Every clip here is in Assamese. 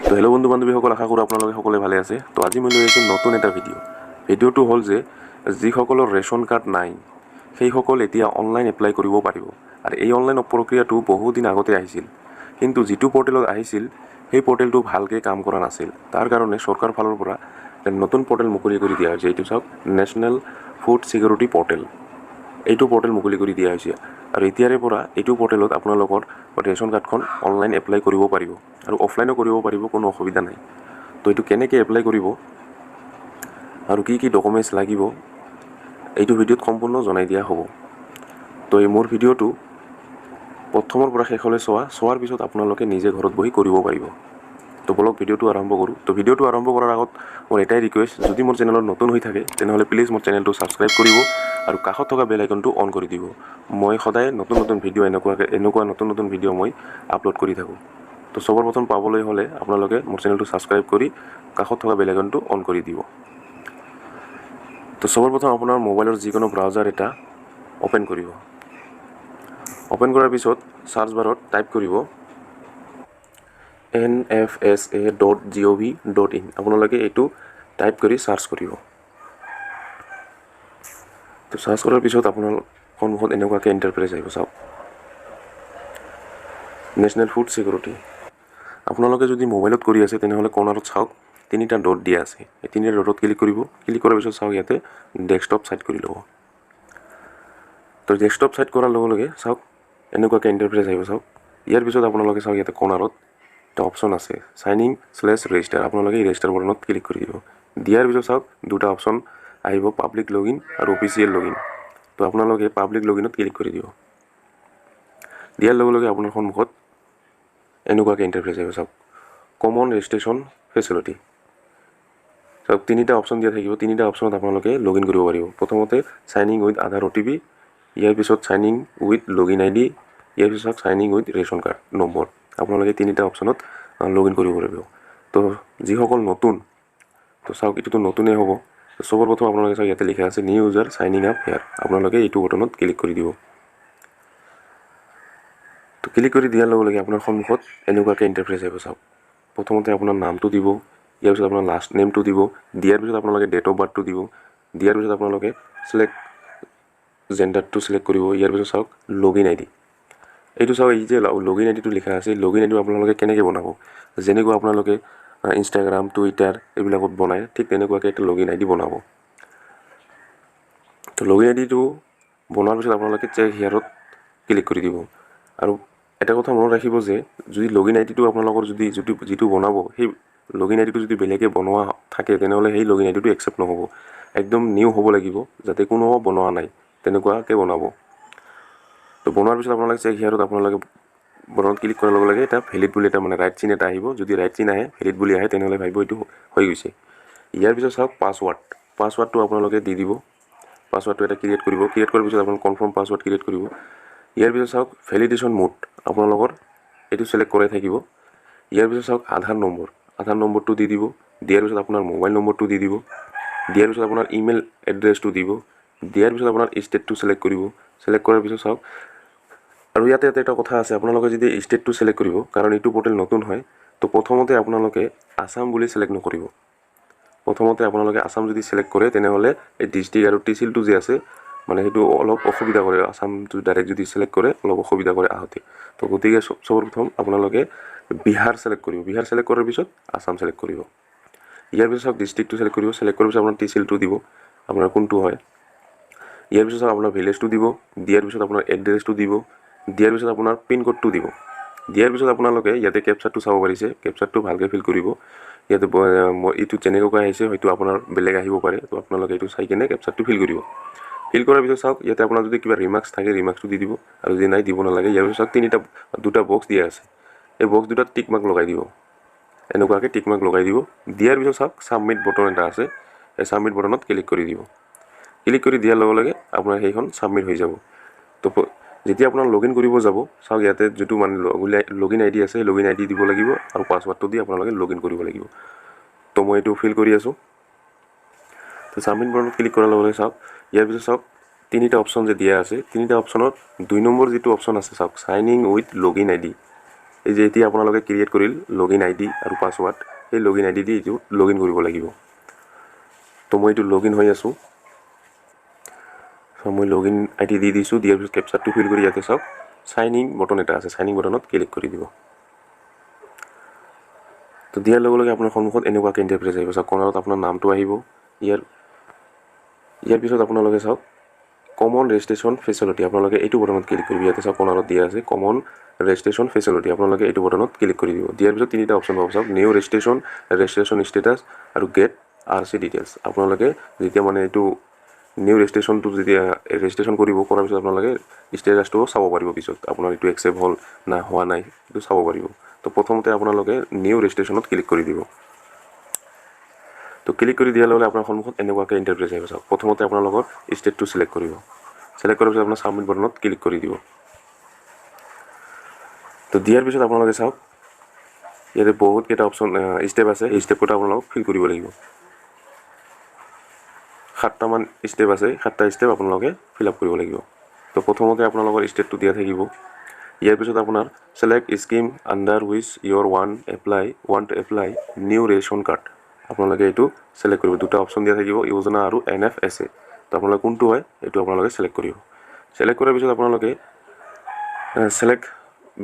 তো হেল্ল' বন্ধু বান্ধৱীসকল, আশা কৰোঁ আপোনালোকে সকলোৱে ভালে আছে। তো আজি মই লৈ আহিছোঁ নতুন এটা ভিডিঅ'টো হ'ল যে যিসকলৰ ৰেচন কাৰ্ড নাই সেইসকল এতিয়া অনলাইন এপ্লাই কৰিব পাৰিব। আৰু এই অনলাইন প্ৰক্ৰিয়াটো বহুদিন আগতে আহিছিল, কিন্তু যিটো পৰ্টেলত আহিছিল সেই পৰ্টেলটো ভালকৈ কাম কৰা নাছিল। তাৰ কাৰণে চৰকাৰ ফালৰ পৰা নতুন পৰ্টেল মুকলি কৰি দিয়া হৈছে। এইটো চাওক, নেশ্যনেল ফুড ছিকিউৰিটি পৰ্টেল। এইটো পৰ্টেল মুকলি কৰি দিয়া হৈছে আৰু এতিয়াৰে পৰা এইটো পৰ্টেলত আপোনালোকৰ ৰেচন কাৰ্ডখন অনলাইন এপ্লাই কৰিব পাৰিব আৰু অফলাইনো কৰিব পাৰিব, কোনো অসুবিধা নাই। তো এইটো কেনেকৈ এপ্লাই কৰিব আৰু কি কি ডকুমেণ্টছ লাগিব এইটো ভিডিঅ'ত সম্পূৰ্ণ জনাই দিয়া হ'ব। তো এই মোৰ ভিডিঅ'টো প্ৰথমৰ পৰা শেষলৈ চোৱাৰ পিছত আপোনালোকে নিজে ঘৰত বহি কৰিব পাৰিব। তো বলক ভিডিঅ'টো আৰম্ভ কৰোঁ। তো ভিডিঅ'টো আৰম্ভ কৰাৰ আগত মোৰ এটাই ৰিকুৱেষ্ট, যদি মোৰ চেনেলত নতুন হৈ থাকে তেনেহ'লে প্লিজ মোৰ চেনেলটো ছাবস্ক্ৰাইব কৰিব আৰু কাষত থকা বেল আইকনটো অন কৰি দিব। মই সদায় নতুন নতুন ভিডিঅ' এনেকুৱা নতুন ভিডিঅ' মই আপলোড কৰি থাকোঁ। তো সবৰ প্ৰথম পাবলৈ হ'লে আপোনালোকে মোৰ চেনেলটো ছাবস্ক্ৰাইব কৰি কাষত থকা বেল আইকনটো অন কৰি দিব। তো সবৰ প্ৰথম আপোনাৰ মোবাইলৰ যিকোনো ব্ৰাউজাৰ এটা অ'পেন কৰিব। অ'পেন কৰাৰ পিছত চাৰ্চ বাৰত টাইপ কৰিব nfsa.gov.in। আপোনালোকে এইটো টাইপ কৰি চাৰ্চ কৰিব। তো চাৰ্চ কৰাৰ পিছত আপোনাৰ সন্মুখত এনেকুৱাকৈ ইণ্টাৰফেচ আহিব। চাওক, নেশ্যনেল ফুড ছিকিউৰিটি। আপোনালোকে যদি মোবাইলত কৰি আছে তেনেহ'লে কৰ্নাৰত চাওক, তিনিটা ডট দিয়া আছে। এই তিনিটা ডটত ক্লিক কৰিব। ক্লিক কৰাৰ পিছত চাওক, ইয়াতে ডেস্কটপ ছাইড কৰি ল'ব। তো ডেস্কটপ ছাইড কৰাৰ লগে লগে চাওক এনেকুৱাকৈ ইণ্টাৰফেচ আহিব। চাওক, ইয়াৰ পিছত আপোনালোকে চাওক, ইয়াতে কৰ্নাৰত এটা অপশ্যন আছে, চাইন ইন/ৰেজিষ্টাৰ। আপোনালোকে এই ৰেজিষ্টাৰ বাটনত ক্লিক কৰি দিব। দিয়াৰ পিছত চাওক দুটা অপশ্যন আহিব, পাব্লিক লগইন আৰু অফিচিয়েল লগইন। তো আপোনালোকে পাব্লিক লগইনত ক্লিক কৰি দিব। দিয়াৰ লগে লগে আপোনাৰ সন্মুখত এনেকুৱাকৈ ইণ্টাৰফেচ আহিব। চাওক, কমন ৰেজিষ্ট্ৰেশ্যন ফেচিলিটি। চাওক, তিনিটা অপশ্যন দিয়া থাকিব। তিনিটা অপশ্যনত আপোনালোকে লগইন কৰিব পাৰিব। প্ৰথমতে sign in with Aadhaar OTP, ইয়াৰ পিছত sign in with login ID, ইয়াৰ পিছত sign in with ration card number. আপোনালোকে তিনিটা অপশ্যনত লগইন কৰিব পাৰিব। তো যিসকল নতুন, তো চাওক এইটোতো নতুনেই হ'ব। সবৰ প্ৰথম আপোনালোকে চাওক, ইয়াতে লিখা আছে new user signing up here. আপোনালোকে এইটো বটনত ক্লিক কৰি দিব। তো ক্লিক কৰি দিয়াৰ লগে লগে আপোনাৰ সন্মুখত এনেকুৱাকৈ ইণ্টাৰফেচ আহিব। চাওক, প্ৰথমতে আপোনাৰ নামটো দিব, ইয়াৰ পিছত আপোনাৰ লাষ্ট নেমটো দিব, দিয়াৰ পিছত আপোনালোকে ডেট অফ বাৰ্থটো দিব, দিয়াৰ পিছত আপোনালোকে জেণ্ডাৰটো চিলেক্ট কৰিব। ইয়াৰ পিছত চাওক লগইন ID। এইটো চাওক, এই যে লগইন IDটো লিখা আছে, লগইন IDটো আপোনালোকে কেনেকৈ বনাব, যেনেকুৱা আপোনালোকে ইনষ্টাগ্ৰাম, টুইটাৰ এইবিলাকত বনায়, ঠিক তেনেকুৱাকৈ একটা লগইন ID বনাব। তো লগইন IDটো বনোৱাৰ পিছত আপোনালোকে চেক হিয়াৰত ক্লিক কৰি দিব। আৰু এটা কথা মনত ৰাখিব যে যদি লগইন IDটো আপোনালোকৰ যিটো বনাব, সেই লগইন IDটো যদি বেলেগে বনোৱা থাকে তেনেহ'লে সেই লগইন IDটো একচেপ্ট নহ'ব। একদম নিউ হ'ব লাগিব, যাতে কোনো বনোৱা নাই তেনেকুৱাকৈ বনাব। তো বনোৱাৰ পিছত আপোনালোকে চেক হিয়াৰত আপোনালোকে বটনত ক্লিক কৰাৰ লগে লগে এটা ভেলিড বুলি এটা ৰাইট চিন এটা আহিব। যদি ৰাইট চিন আহে, ভেলিড বুলি আহে, তেনেহ'লে ভাবিব এইটো হৈ গৈছে। ইয়াৰ পিছত চাওক পাছৱাৰ্ডটো আপোনালোকে দি দিব। পাছৱাৰ্ডটো এটা ক্ৰিয়েট কৰিব। ক্ৰিয়েট কৰাৰ পিছত আপোনালোকে কনফাৰ্ম পাছৱাৰ্ড ক্ৰিয়েট কৰিব। ইয়াৰ পিছত চাওক ভেলিডেশ্যন মোড আপোনালোকৰ এইটো চিলেক্ট কৰাই থাকিব। ইয়াৰ পিছত চাওক আধাৰ নম্বৰটো দি দিব। দিয়াৰ পিছত আপোনাৰ মোবাইল নম্বৰটো দি দিব। দিয়াৰ পিছত আপোনাৰ ইমেইল এড্ৰেছটো দিব। দিয়াৰ পিছত আপোনাৰ ষ্টেটটো চিলেক্ট কৰিব। চিলেক্ট কৰাৰ পিছত চাওক, আৰু ইয়াতে এটা কথা আছে, আপোনালোকে যদি ষ্টেটটো চিলেক্ট কৰিব, কাৰণ এইটো পৰ্টেল নতুন হয়, তো প্ৰথমতে আপোনালোকে আছাম বুলি চিলেক্ট নকৰিব। প্ৰথমতে আপোনালোকে আছাম যদি চিলেক্ট কৰে তেনেহ'লে এই ডিষ্ট্ৰিক্ট আৰু তহচিলটো যে আছে, মানে সেইটো অলপ অসুবিধা কৰে। আছামটো ডাইৰেক্ট যদি চিলেক্ট কৰে অলপ অসুবিধা কৰে আহোঁতে। তো গতিকে সৰ্বপ্ৰথম আপোনালোকে বিহাৰ চিলেক্ট কৰিব। বিহাৰ চিলেক্ট কৰাৰ পিছত আছাম চিলেক্ট কৰিব। ইয়াৰ পিছত ডিষ্ট্ৰিক্টটো চিলেক্ট কৰিব। চিলেক্ট কৰাৰ পিছত আপোনাৰ তহচিলটো দিব, আপোনাৰ কোনটো হয়। ইয়াৰ পিছত আপোনাৰ ভিলেজটো দিব। দিয়াৰ পিছত আপোনাৰ এড্ৰেছটো দিব। দিয়াৰ পিছত আপোনাৰ পিনক'ডটো দিব। দিয়াৰ পিছত আপোনালোকে ইয়াতে কেপচাৰটো চাব পাৰিছে, কেপচাৰটো ভালকৈ ফিল কৰিব। ইয়াতে এইটো যেনেকুৱাকৈ আহিছে হয়তো আপোনাৰ বেলেগ আহিব পাৰে। তো আপোনালোকে এইটো চাই কিনে কেপচাৰটো ফিল কৰিব। ফিল কৰাৰ পিছত চাওক, ইয়াতে আপোনাৰ যদি কিবা ৰিমাৰ্কছ থাকে ৰিমাৰ্কছটো দি দিব, আৰু যদি নাই দিব নালাগে। ইয়াৰ পিছত দুটা বক্স দিয়া আছে, এই বক্স দুটাত টিক মাৰ্ক লগাই দিব। এনেকুৱাকৈ টিক মাৰ্ক লগাই দিব। দিয়াৰ পিছত চাওক ছাবমিট বটন এটা আছে, এই ছাবমিট বটনত ক্লিক কৰি দিব। ক্লিক কৰি দিয়াৰ লগে লগে আপোনাৰ সেইখন ছাবমিট হৈ যাব। তো যেতিয়া আপোনাৰ লগইন কৰিব যাব, চাওক ইয়াতে যিটো লগইন ID আছে, লগইন ID দিব লাগিব আৰু পাছৱাৰ্ডটো দি আপোনালোকে লগইন কৰিব লাগিব। তো মই এইটো ফিল কৰি আছোঁ। তো ছাবমিট বটনত ক্লিক কৰাৰ লগে লগে চাওক, ইয়াৰ পিছত চাওক তিনিটা অপশ্যন যে দিয়া আছে, তিনিটা অপশ্যনত 2 নম্বৰ যিটো অপশ্যন আছে চাওক, sign in with login ID, এই যে এতিয়া আপোনালোকে ক্ৰিয়েট কৰিল লগইন আইডি আৰু পাছৱৰ্ড এই লগইন আইডি দি এইটো লগইন কৰিব লাগিব তো মই এইটো লগইন হৈ আছোঁ তো মই লগইন আইডি দি দিছোঁ দিয়াৰ পিছত কেপচাৰটো ফিল কৰি ইয়াতে চাওক সাইন ইন বটন এটা আছে সাইন ইন বটনত ক্লিক কৰি দিব তো দিয়াৰ লগে লগে আপোনাৰ সন্মুখত এনেকুৱাকৈ ইণ্টাৰফেচ আহিব চাওক কৰ্ণাৰত আপোনাৰ নামটো আহিব ইয়াৰ পিছত আপোনালোকে চাওক কমন ৰেজিষ্ট্ৰেশ্যন ফেচিলিটি আপোনালোকে এইটো বটনত ক্লিক কৰিব ইয়াতে চাওক কৰ্ণাৰত দিয়া আছে কমন ৰেজিষ্ট্ৰেশ্যন ফেচিলিটি আপোনালোকে এইটো বটনত ক্লিক কৰি দিব দিয়াৰ পিছত তিনিটা অপশ্যন পাব চাওক নিউ ৰেজিষ্ট্ৰেশ্যন ষ্টেটাছ আৰু গেট RC ডিটেইলছ আপোনালোকে যেতিয়া মানে এইটো নিউ ৰেজিষ্ট্ৰেশ্যনটো যেতিয়া ৰেজিষ্ট্ৰেশ্যন কৰিব কৰাৰ পিছত আপোনালোকে ষ্টেটাছটো চাব পাৰিব পিছত আপোনাৰ এইটো একচেপ্ট হ'ল না হোৱা নাই এইটো চাব পাৰিব তো প্ৰথমতে আপোনালোকে নিউ ৰেজিষ্ট্ৰেশ্যনত ক্লিক কৰি দিব তো ক্লিক কৰি দিয়াৰ লগে আপোনাৰ সন্মুখত এনেকুৱাকৈ ইণ্টাৰফেচ আহিব চাওক প্ৰথমতে আপোনালোকৰ ষ্টেটটো চিলেক্ট কৰিব চিলেক্ট কৰাৰ পিছত আপোনাৰ ছাবমিট বটনত ক্লিক কৰি দিব তো দিয়াৰ পিছত আপোনালোকে চাওক ইয়াতে বহুত কেইটা অপশ্যন ষ্টেপ আছে এই ষ্টেপকেইটা আপোনালোকক ফিল কৰিব লাগিব 7টামান ষ্টেপ আছে 7টা ষ্টেপ আপোনালোকে ফিল আপ কৰিব লাগিব তো প্ৰথমতে আপোনালোকৰ ষ্টেটটো দিয়া থাকিব ইয়াৰ পিছত আপোনাৰ select scheme under which your want to apply new ration card আপোনালোকে এইটো সিলেক্ট কৰিব দুটা অপশ্যন দিয়া থাকিব যোজনা আৰু NFSA তো আপোনালোকে কোনটো হয় এইটো আপোনালোকে সিলেক্ট কৰিব সিলেক্ট কৰাৰ পিছত আপোনালোকে select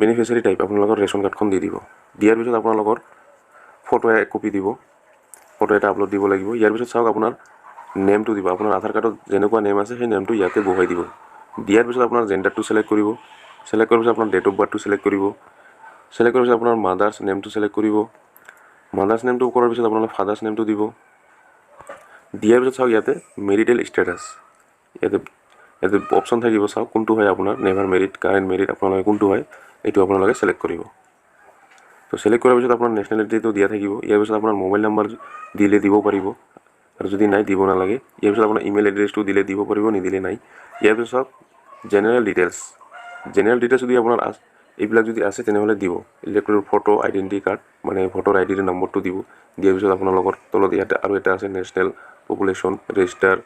beneficiary type আপোনালোকৰ ৰেশন কাৰ্ডখন দি দিব দিয়াৰ পিছত আপোনালোকৰ ফটো এক কপি দিব ফটো এটা আপলোড দিব লাগিব ইয়াৰ পিছত চাওক আপোনাৰ নেমটো দিব আপোনাৰ আধাৰ কাৰ্ডত যেনেকুৱা নেম আছে সেই নেমটো ইয়াতে বহাই দিব দিয়াৰ পিছত আপোনাৰ জেন্ডাৰটো সিলেক্ট কৰিব সিলেক্ট কৰাৰ পিছত আপোনাৰ ডেট অফ বাৰ্থটো সিলেক্ট কৰিব সিলেক্ট কৰাৰ পিছত আপোনাৰ মাদাৰ্ছ নেমটো সিলেক্ট কৰিব মাদাৰ্ছ নেমটো কৰাৰ পিছত আপোনালোকে ফাদাৰ্ছ নেমটো দিব দিয়াৰ পিছত চাওক ইয়াতে মেৰিটেল ষ্টেটাছ ইয়াতে অপশ্যন থাকিব চাওক কোনটো হয় আপোনাৰ নেভাৰ মেৰিড কাৰেণ্ট মেৰিড আপোনালোকে কোনটো হয় এইটো আপোনালোকে সিলেক্ট কৰিব তো সিলেক্ট কৰাৰ পিছত আপোনাৰ নেশ্যনেলিটিটো দিয়া থাকিব ইয়াৰ পিছত আপোনাৰ মোবাইল নাম্বাৰ দিলে দিব পাৰিব আৰু যদি নাই দিব নালাগে ইয়াৰ পিছত আপোনাৰ ইমেইল এড্ৰেছটো দিলে দিব পাৰিব নিদিলে নাই ইয়াৰ পিছত চাওক জেনেৰেল ডিটেইলছ যদি আপোনাৰ এইবিলাক যদি আছে তেনেহ'লে দিব ইলেক্ট্ৰল ফটো আইডেন্টি কাৰ্ড মানে ভোটাৰ আইডিৰ নম্বৰটো দিব দিয়াৰ পিছত আপোনালোকৰ তলত ইয়াতে আৰু এটা আছে national population register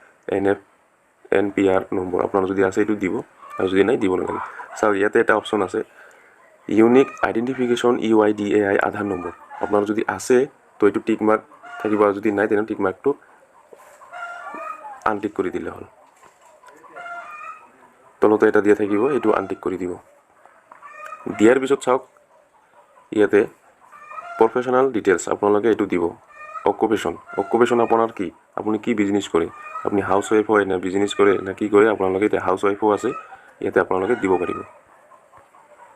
NPR number আপোনাৰ যদি আছে এইটো দিব আৰু যদি নাই দিব নালাগে চাওক ইয়াতে এটা অপশ্যন আছে ইউনিক আইডেন্টিফিকেশ্যন UIDAI আধাৰ নম্বৰ আপোনাৰ যদি আছে তো এইটো টিক মাৰ্ক থাকিব আৰু যদি নাই তেনেহ'লে টিক মাৰ্কটো আনটিক কৰি দিলে হ'ল তলতে এটা দিয়া থাকিব এইটো আনটিক কৰি দিব দিয়াৰ পিছত চাওক ইয়াতে প্ৰফেশ্যনেল ডিটেইলছ আপোনালোকে এইটো দিব অকুপেশ্যন আপোনাৰ কি আপুনি কি বিজনেছ কৰে আপুনি হাউচ ৱাইফ হয় না বিজনেছ কৰে না কি কৰে আপোনালোকে এতিয়া হাউচ ৱাইফো আছে ইয়াতে আপোনালোকে দিব পাৰিব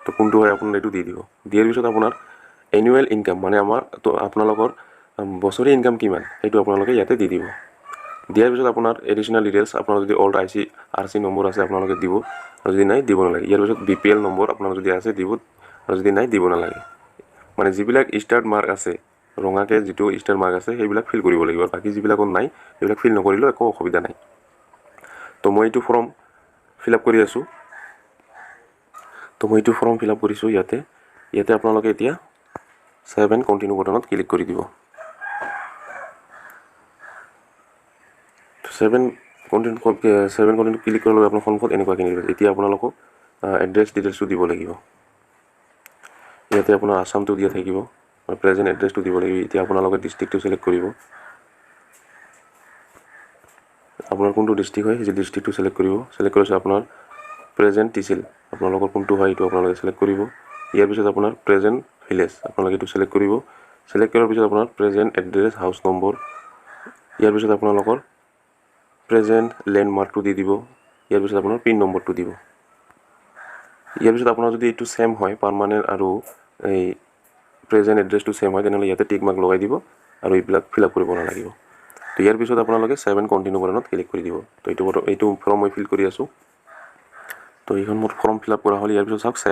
তো কোনটো হয় আপোনাৰ এইটো দি দিব দিয়াৰ পিছত আপোনাৰ এনুৱেল ইনকাম মানে আমাৰ তো আপোনালোকৰ বছৰি ইনকাম কিমান এইটো আপোনালোকে ইয়াতে দি দিব দিয়াৰ পিছত আপোনাৰ এডিশ্যনেল ডিটেইলছ আপোনাৰ যদি অল্ড RC নম্বৰ আছে আপোনালোকে দিব আৰু যদি নাই দিব নালাগে ইয়াৰ পিছত BPL নম্বৰ আপোনাৰ যদি আছে দিব আৰু যদি নাই দিব নালাগে মানে যিবিলাক ষ্টাৰ্ট মাৰ্ক আছে ৰঙাকে যিটো ষ্টাৰ মাৰ্ক আছে সেইবিলাক ফিল কৰিব লাগিব বাকি যিবিলাকত নাই সেইবিলাক ফিল নকৰিলেও একো অসুবিধা নাই তো মই এইটো ফৰ্ম ফিল আপ কৰি আছোঁ কৰিছোঁ ইয়াতে আপোনালোকে এতিয়া 7 কণ্টিনিউ বটনত ক্লিক কৰি দিব 7 কণ্টিনিউ ক্লিক কৰাৰ লগে আপোনাৰ সন্মুখত এনেকুৱাকৈ নিব এতিয়া আপোনালোকক এড্ৰেছ ডিটেইলছটো দিব লাগিব ইয়াতে আপোনাৰ আসামটো দিয়া থাকিব প্ৰেজেন্ট এড্ৰেছটো দিব লাগিব এতিয়া আপোনালোকে ডিষ্ট্ৰিক্টটো সিলেক্ট কৰিব আপোনাৰ কোনটো ডিষ্ট্ৰিক্ট হয় সেই ডিষ্ট্ৰিক্টটো সিলেক্ট কৰিব সিলেক্ট কৰাৰ পিছত আপোনাৰ প্ৰেজেন্ট তহচিল আপোনালোকৰ কোনটো হয় এইটো আপোনালোকে সিলেক্ট কৰিব ইয়াৰ পিছত আপোনাৰ প্ৰেজেন্ট ভিলেজ আপোনালোকে এইটো সিলেক্ট কৰিব সিলেক্ট কৰাৰ পিছত আপোনাৰ প্ৰেজেন্ট এড্ৰেছ হাউচ নম্বৰ ইয়াৰ পিছত আপোনালোকৰ প্ৰেজেন্ট লেণ্ডমাৰ্কটো দি দিব ইয়াৰ পিছত আপোনাৰ পিন নম্বৰটো দিব ইয়াৰ পিছত আপোনাৰ যদি এইটো সেম হয় পাৰ্মানেন্ট আৰু এই প্ৰেজেন্ট এড্ৰেছটো সেম হয় তেনেহ'লে ইয়াতে টিক মাৰ্ক লগাই দিব আৰু এইবিলাক ফিল আপ কৰিব নালাগিব তো ইয়াৰ পিছত আপোনালোকে 7 কণ্টিনিউ বটনত ক্লিক কৰি দিব তো এইটো ফৰ্ম মই ফিল কৰি আছোঁ তো এইখন মোৰ ফৰ্ম ফিল আপ কৰা হ'ল ইয়াৰ পিছত চাওক 7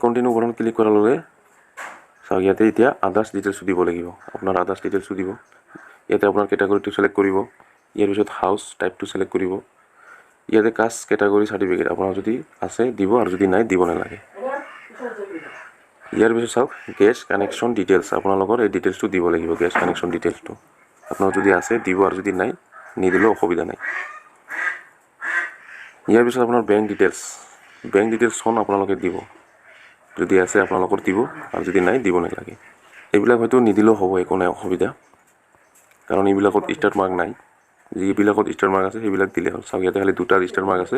কণ্টিনিউ বটনত ক্লিক কৰাৰ লগে চাওক ইয়াতে এতিয়া আদাৰ্ছ ডিটেইলছটো দিব লাগিব আপোনাৰ আদাৰ্ছ ডিটেইলছটো দিব ইয়াতে আপোনাৰ কেটাগৰীটো সিলেক্ট কৰিব ইয়াৰ পিছত হাউচ টাইপটো সিলেক্ট কৰিব ইয়াতে কাষ্ট কেটাগৰী সাৰ্টিফিকেট আপোনাৰ যদি আছে দিব আৰু যদি নাই দিব নালাগে ইয়াৰ পিছত চাওক গেছ কানেকশ্যন ডিটেইলছ আপোনালোকৰ এই ডিটেইলছটো দিব লাগিব গেছ কানেকশ্যন ডিটেইলছটো আপোনাৰ যদি আছে দিব আৰু যদি নাই নিদিলেও অসুবিধা নাই ইয়াৰ পিছত আপোনাৰ বেংক ডিটেইলছ বেংক ডিটেইলছখন আপোনালোকে দিব, যদি আছে আপোনালোকৰ দিব, আৰু যদি নাই দিব নালাগে। এইবিলাক হয়তো নিদিলেও হ'ব, একো নাই অসুবিধা, কাৰণ এইবিলাকত ষ্টাৰ মাৰ্ক নাই। যিবিলাকত ষ্টাৰ মাৰ্ক আছে সেইবিলাক দিলে হ'ল। চাওক ইয়াতে খালি 2টা ষ্টাৰ মাৰ্ক আছে,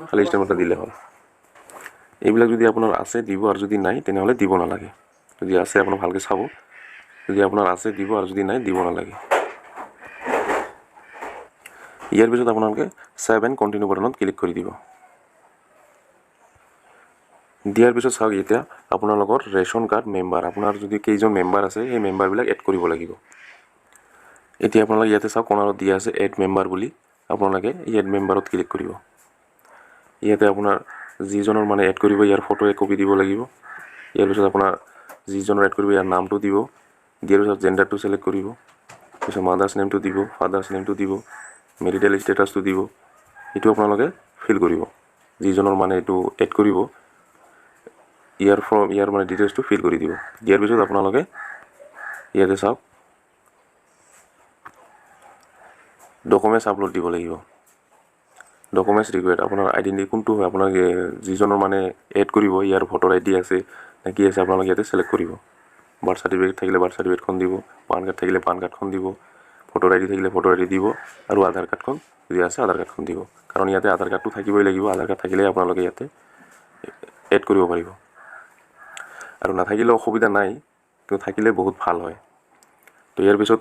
খালি ষ্টাৰ মাৰ্কটা দিলে হ'ল। এইবিলাক যদি আপোনাৰ আছে দিব, আৰু যদি নাই তেনেহ'লে দিব নালাগে। যদি আছে আপোনাৰ ভালকৈ চাব, যদি আপোনাৰ আছে দিব, আৰু যদি নাই দিব নালাগে। ইয়াৰ পিছত আপোনালোকে ছেভ এণ্ড কণ্টিনিউ বাটনত ক্লিক কৰি দিব। দিয়াৰ পিছত চাওক এতিয়া আপোনালোকৰ ৰেচন কাৰ্ড মেম্বাৰ, আপোনাৰ যদি কেইজন মেম্বাৰ আছে সেই মেম্বাৰবিলাক এড কৰিব লাগিব। এতিয়া আপোনালোকে ইয়াতে চাওক কোণাৰত দিয়া আছে এড মেম্বাৰ বুলি, আপোনালোকে এই এড মেম্বাৰত ক্লিক কৰিব। ইয়াতে আপোনাৰ যিজনৰ মানে এড কৰিব ইয়াৰ ফটো একপি দিব লাগিব। ইয়াৰ পিছত আপোনাৰ যিজনৰ এড কৰিব ইয়াৰ নামটো দিব। দিয়াৰ পিছত জেণ্ডাৰটো ছিলেক্ট কৰিব, পিছত মাদাৰ্ছ নেমটো দিব, ফাদাৰ্ছ নেমটো দিব, মেৰিটেল ষ্টেটাছটো দিব। এইটো আপোনালোকে ফিল কৰিব, যিজনৰ মানে এইটো এড কৰিব ইয়াৰ মানে ডিটেইলছটো ফিল কৰি দিব। দিয়াৰ পিছত আপোনালোকে ইয়াতে চাওক ডকুমেণ্টছ আপলোড দিব লাগিব। ডকুমেণ্টছ ৰিকুৱাৰ্ড, আপোনাৰ আইডেণ্টি কোনটো হয়, আপোনাক যিজনৰ মানে এড কৰিব ইয়াৰ ভোটাৰ ID আছে নে কি আছে আপোনালোকে ইয়াতে ছিলেক্ট কৰিব। বাৰ্থ চাৰ্টিফিকেট থাকিলে বাৰ্থ চাৰ্টিফিকেটখন দিব, পান কাৰ্ড থাকিলে পান কাৰ্ডখন দিব, ভোটাৰ ID থাকিলে ভোটাৰ ID দিব, আৰু আধাৰ কাৰ্ডখন যদি আছে আধাৰ কাৰ্ডখন দিব। কাৰণ ইয়াতে আধাৰ কাৰ্ডটো থাকিবই লাগিব, আধাৰ কাৰ্ড থাকিলে আপোনালোকে ইয়াতে এড কৰিব পাৰিব। আৰু নাথাকিলেও অসুবিধা নাই, কিন্তু থাকিলে বহুত ভাল হয়। তো ইয়াৰ পিছত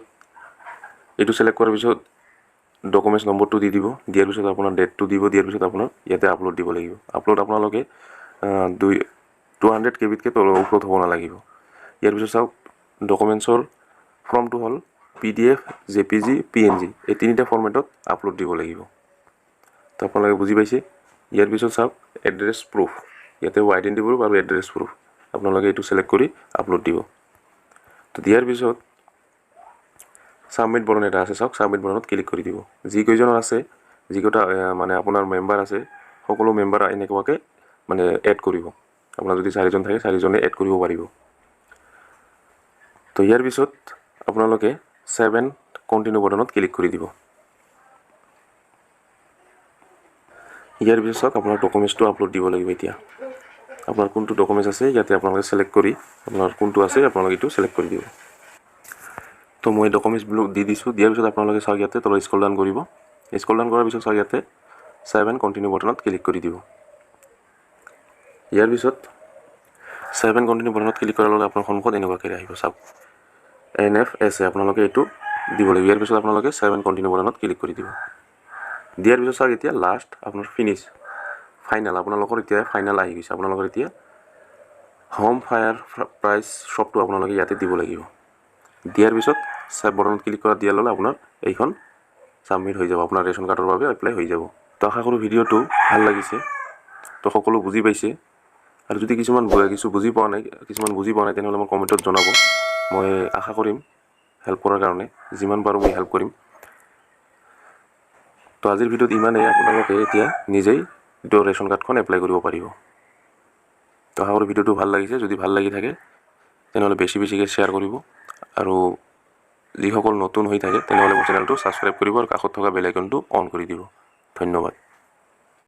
এইটো ছিলেক্ট কৰাৰ পিছত ডকুমেণ্টছ নম্বৰটো দি দিব। দিয়াৰ পিছত আপোনাৰ ডেটটো দিব। দিয়াৰ পিছত আপোনাৰ ইয়াতে আপলোড দিব লাগিব। আপলোড আপোনালোকে 200 KBতকৈ ওপৰত হ'ব নালাগিব। ইয়াৰ পিছত চাওক ডকুমেণ্টছৰ ফৰ্মটো হ'ল PDF, JPG, PNG, এই 3টা ফৰ্মেটত আপলোড দিব লাগিব। তো আপোনালোকে বুজি পাইছে। ইয়াৰ পিছত চাওক এড্ৰেছ প্ৰুফ, ইয়াতে আইডেণ্টি প্ৰুফ আৰু এড্ৰেছ প্ৰুফ আপোনালোকে এইটো ছিলেক্ট কৰি আপলোড দিব। তো দিয়াৰ পিছত ছাবমিট বাটন এটা আছে, চাওক ছাবমিট বাটনত ক্লিক কৰি দিব। যিকেইজনৰ আছে, যিকেইটা মানে আপোনাৰ মেম্বাৰ আছে সকলো মেম্বাৰ এনেকুৱাকৈ মানে এড কৰিব। আপোনাৰ যদি 4জন থাকে 4জনে এড কৰিব পাৰিব। তো ইয়াৰ পিছত আপোনালোকে ছেভ এণ্ড কণ্টিনিউ বাটনত ক্লিক কৰি দিব। ইয়াৰ পিছত চাওক আপোনাৰ ডকুমেণ্টছটো আপলোড দিব লাগিব। এতিয়া আপোনাৰ কোনটো ডকুমেণ্টছ আছে ইয়াতে আপোনালোকে ছিলেক্ট কৰি আপোনাৰ কোনটো আছে আপোনালোকে এইটো ছিলেক্ট কৰি দিব। তো মই ডকুমেণ্টছবিলাক দি দিছোঁ। দিয়াৰ পিছত আপোনালোকে চাওক ইয়াতে তলত স্ক্ৰল ডাউন কৰিব। স্ক্ৰল ডাউন কৰাৰ পিছত চাওক ইয়াতে ছেভ এণ্ড কণ্টিনিউ বাটনত ক্লিক কৰি দিব। ইয়াৰ পিছত ছেভ এণ্ড কণ্টিনিউ বাটনত ক্লিক কৰাৰ লগে আপোনাৰ সন্মুখত এনেকুৱাকৈ আহিব। চাওক NFSA আপোনালোকে এইটো দিব লাগিব। ইয়াৰ পিছত আপোনালোকে ছেভ এণ্ড কণ্টিনিউ বাটনত ক্লিক কৰি দিব। দিয়াৰ পিছত চাওক এতিয়া লাষ্ট আপোনাৰ ফিনিছ ফাইনেল, আপোনালোকৰ এতিয়া ফাইনেল আহি গৈছে। আপোনালোকৰ এতিয়া হোম ফায়াৰ প্ৰাইচ শ্বপটো আপোনালোকে ইয়াতে দিব লাগিব। দিয়াৰ পিছত ছেভ বাটনত ক্লিক কৰা দিয়াৰ লগে আপোনাৰ এইখন ছাবমিট হৈ যাব, আপোনাৰ ৰেচন কাৰ্ডৰ বাবে এপ্লাই হৈ যাব। তো আশা কৰোঁ ভিডিঅ'টো ভাল লাগিছে, তো সকলো বুজি পাইছে। আৰু যদি কিছুমান বুজি পোৱা নাই তেনেহ'লে মই কমেণ্টত জনাব। মই আশা কৰিম হেল্প কৰাৰ কাৰণে, যিমান পাৰোঁ মই হেল্প কৰিম। তো আজিৰ ভিডিঅ'ত ইমানেই। আপোনালোকে এতিয়া নিজেই এইটো ৰেচন কাৰ্ডখন এপ্লাই কৰিব পাৰিব। তো আশা কৰোঁ ভিডিঅ'টো ভাল লাগিছে। যদি ভাল লাগি থাকে তেনেহ'লে বেছিকৈ শ্বেয়াৰ কৰিব, আৰু যিসকল নতুন হৈ থাকে তেনেহ'লে মোৰ চেনেলটো ছাবস্ক্ৰাইব কৰিব আৰু কাষত থকা বেল আইকনটো অন কৰি দিব। ধন্যবাদ।